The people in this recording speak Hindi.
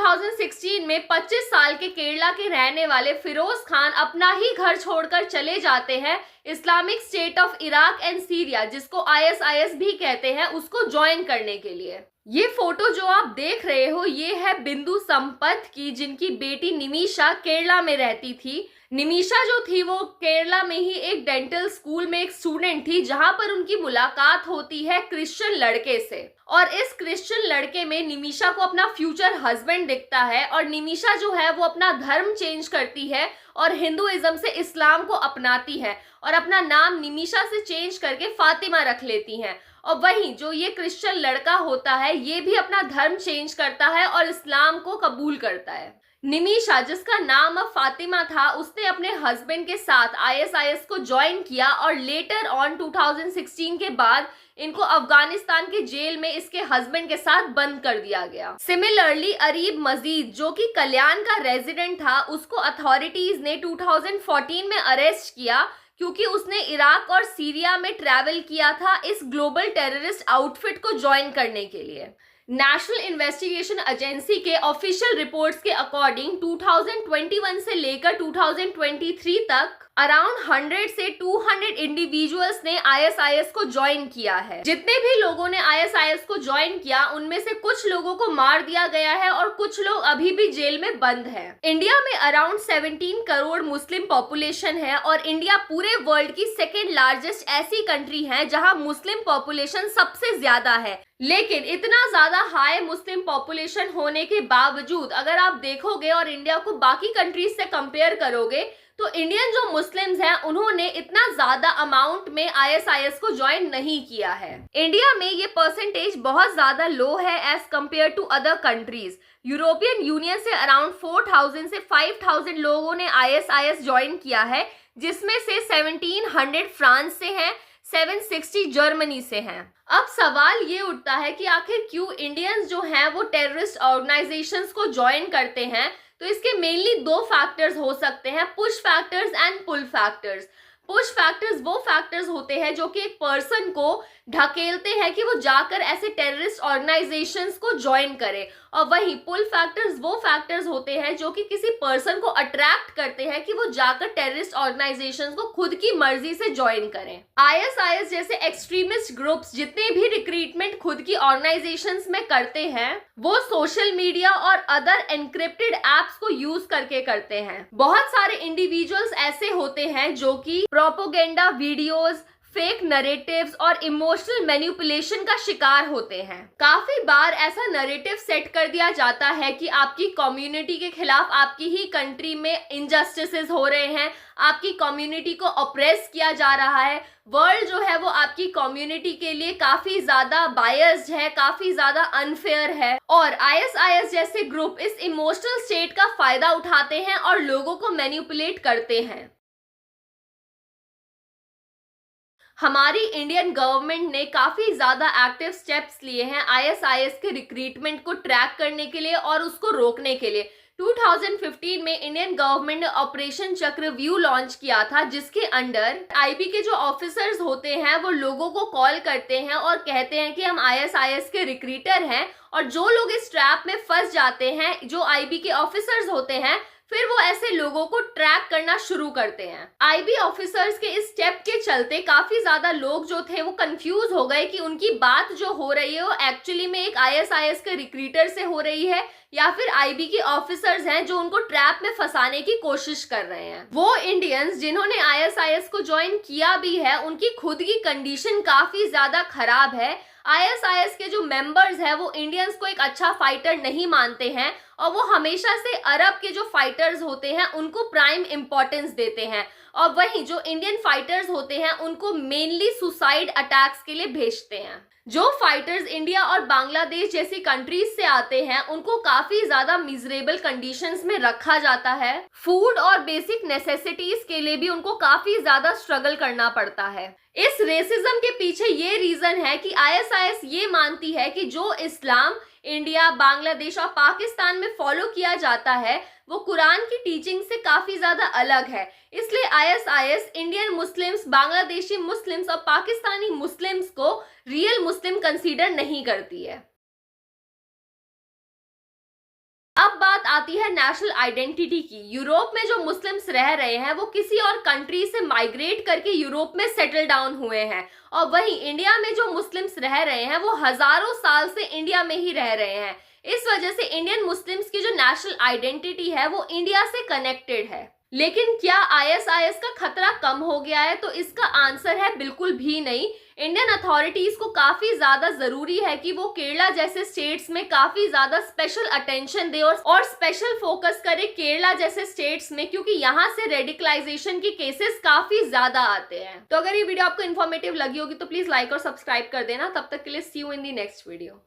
2016 में 25 साल के केरला के रहने वाले फिरोज खान अपना ही घर छोड़कर चले जाते हैं Islamic state of Iraq and Syria, जिसको आईएसआईएस भी कहते हैं, उसको ज्वाइन करने के लिए। ये फोटो जो आप देख रहे हो ये है बिंदु संपत की, जिनकी बेटी निमिषा केरला में रहती थी। निमिषा जो थी वो केरला में ही एक डेंटल स्कूल में एक स्टूडेंट थी, जहां पर उनकी मुलाकात होती है क्रिश्चियन लड़के से, और इस क्रिश्चियन लड़के में निमिषा को अपना फ्यूचर हस्बैंड दिखता है। और निमिषा जो है वो अपना धर्म चेंज करती है और हिंदुइज्म से इस्लाम को अपनाती है और अपना नाम निमिषा से चेंज करके फातिमा रख लेती हैं। और वहीं जो ये क्रिश्चियन लड़का होता है ये भी अपना धर्म चेंज करता है और इस्लाम को कबूल करता है। निमिषा, जिसका नाम अब फातिमा था, उसने अपने हस्बैंड के साथ आईएसआईएस को ज्वाइन किया और लेटर ऑन 2016 के बाद इनको अफगानिस्तान के जेल में इसके हस्बैंड के साथ बंद कर दिया गया। सिमिलरली अरीब मजीद, जो कि कल्याण का रेजिडेंट था, उसको अथॉरिटीज ने 2014 में अरेस्ट किया क्योंकि उसने इराक और सीरिया में ट्रैवल किया था इस ग्लोबल टेररिस्ट आउटफिट को ज्वाइन करने के लिए। नेशनल इन्वेस्टिगेशन एजेंसी के ऑफिशियल रिपोर्ट्स के अकॉर्डिंग 2021 से लेकर 2023 तक अराउंड 100 से 200 इंडिविजुअल्स ने आईएसआईएस को ज्वाइन किया है। जितने भी लोगों ने आईएसआईएस को ज्वाइन किया उनमें से कुछ लोगों को मार दिया गया है और कुछ लोग अभी भी जेल में बंद हैं। इंडिया में अराउंड 17 करोड़ मुस्लिम पॉपुलेशन है और इंडिया पूरे वर्ल्ड की सेकेंड लार्जेस्ट ऐसी कंट्री है जहां मुस्लिम पॉपुलेशन सबसे ज्यादा है। लेकिन इतना ज्यादा हाई मुस्लिम पॉपुलेशन होने के बावजूद अगर आप देखोगे और इंडिया को बाकी कंट्रीज से कंपेयर करोगे तो इंडियन जो मुस्लिम्स हैं उन्होंने इतना ज्यादा अमाउंट में आईएसआईएस को ज्वाइन नहीं किया है। इंडिया में ये परसेंटेज बहुत ज्यादा लो है as compare to other countries. European Union से अराउंड 4000 से 5000 लोगों ने आईएसआईएस ज्वाइन किया है, जिसमें से 1700 फ्रांस से हैं, 760 जर्मनी से हैं। अब सवाल ये उठता है कि आखिर क्यों इंडियंस जो हैं वो टेररिस्ट ऑर्गेनाइजेशंस को ज्वाइन करते हैं। तो इसके मेनली दो फैक्टर्स हो सकते हैं, push factors and pull factors. Push factors वो फैक्टर्स होते हैं जो कि एक पर्सन को ढकेलते हैं कि वो जाकर ऐसे टेररिस्ट ऑर्गेनाइजेशंस को ज्वाइन करे, और वहीं पुल फैक्टर्स वो फैक्टर्स होते हैं जो कि किसी पर्सन को अट्रैक्ट करते हैं कि वो जाकर टेररिस्ट ऑर्गेनाइजेशंस को खुद की मर्जी से ज्वाइन करें। आईएसआईएस जैसे एक्सट्रीमिस्ट ग्रुप्स जितने भी रिक्रूटमेंट खुद की ऑर्गेनाइजेशंस में करते हैं वो सोशल मीडिया और अदर एनक्रिप्टेड एप्स को यूज करके करते हैं। बहुत सारे इंडिविजुअल्स ऐसे होते हैं जो कि प्रोपोगेंडा वीडियोस, फेक नरेटिव्स और इमोशनल मैनिपुलेशन का शिकार होते हैं। काफी बार ऐसा नरेटिव सेट कर दिया जाता है कि आपकी कम्युनिटी के खिलाफ आपकी ही कंट्री में इनजस्टिसेस हो रहे हैं, आपकी कम्युनिटी को ऑप्रेस किया जा रहा है, वर्ल्ड जो है वो आपकी कम्युनिटी के लिए काफी ज्यादा बायस्ड है, काफी ज्यादा अनफेयर है। और आईएसआईएस जैसे ग्रुप इस इमोशनल स्टेट का फायदा उठाते हैं और लोगों को मैनिपुलेट करते हैं। हमारी इंडियन गवर्नमेंट ने काफी ज्यादा एक्टिव स्टेप्स लिए हैं आईएसआईएस के रिक्रूटमेंट को ट्रैक करने के लिए और उसको रोकने के लिए। 2015 में इंडियन गवर्नमेंट ने ऑपरेशन चक्रव्यूह लॉन्च किया था, जिसके अंडर आईबी के जो ऑफिसर्स होते हैं वो लोगों को कॉल करते हैं और कहते हैं कि हम आईएसआईएस के रिक्रूटर हैं, और जो लोग इस ट्रैप में फंस जाते हैं, जो आईबी के ऑफिसर्स होते हैं, फिर वो ऐसे लोगों को ट्रैक करना शुरू करते हैं। आईबी ऑफिसर्स के इस स्टेप के चलते काफी ज्यादा लोग जो थे वो कंफ्यूज हो गए कि उनकी बात जो हो रही है वो एक्चुअली में एक आईएसआईएस के रिक्रूटर से हो रही है या फिर आईबी के ऑफिसर्स हैं जो उनको ट्रैप में फंसाने की कोशिश कर रहे हैं। वो इंडियंस जिन्होंने आईएसआईएस को ज्वाइन किया भी है उनकी खुद की कंडीशन काफी ज्यादा खराब है। आईएसआईएस के जो मेंबर्स हैं वो इंडियंस को एक अच्छा फाइटर नहीं मानते हैं और वो हमेशा से अरब के जो फाइटर्स होते हैं उनको प्राइम इंपॉर्टेंस देते हैं, और वहीं जो इंडियन फाइटर्स होते हैं उनको मेनली सुसाइड अटैक्स के लिए भेजते हैं। जो फाइटर्स इंडिया और बांग्लादेश जैसी कंट्रीज से आते हैं उनको काफी ज्यादा मिजरेबल कंडीशंस में रखा जाता है। फूड और बेसिक नेसेसिटीज के लिए भी उनको काफी ज्यादा स्ट्रगल करना पड़ता है। इस रेसिज्म के पीछे ये रीजन है कि आईएसआईएस ये मानती है कि जो इस्लाम इंडिया, बांग्लादेश और पाकिस्तान में फॉलो किया जाता है वो कुरान की टीचिंग से काफी ज्यादा अलग है। इसलिए ISIS Indian Muslims, Bangladeshi Muslims और पाकिस्तानी मुस्लिम्स को रियल मुस्लिम कंसीडर नहीं करती है। अब बात आती है नेशनल आइडेंटिटी की। यूरोप में जो मुस्लिम्स रह रहे हैं वो किसी और कंट्री से माइग्रेट करके यूरोप में सेटल डाउन हुए हैं, और वहीं इंडिया में जो मुस्लिम्स रह रहे हैं वो हजारों साल से इंडिया में ही रह रहे हैं। इस वजह से इंडियन मुस्लिम्स की जो नेशनल आइडेंटिटी है वो इंडिया से कनेक्टेड है। लेकिन क्या आईएसआईएस का खतरा कम हो गया है? तो इसका आंसर है बिल्कुल भी नहीं। इंडियन अथॉरिटीज को काफी ज्यादा जरूरी है कि वो केरला जैसे स्टेट्स में काफी ज्यादा स्पेशल अटेंशन दे और स्पेशल फोकस करे केरला जैसे स्टेट्स में, क्योंकि यहाँ से रेडिकलाइजेशन के केसेस काफी ज्यादा आते हैं। तो अगर ये वीडियो आपको इन्फॉर्मेटिव लगी होगी तो प्लीज लाइक और सब्सक्राइब कर देना। तब तक के लिए see you in the next video.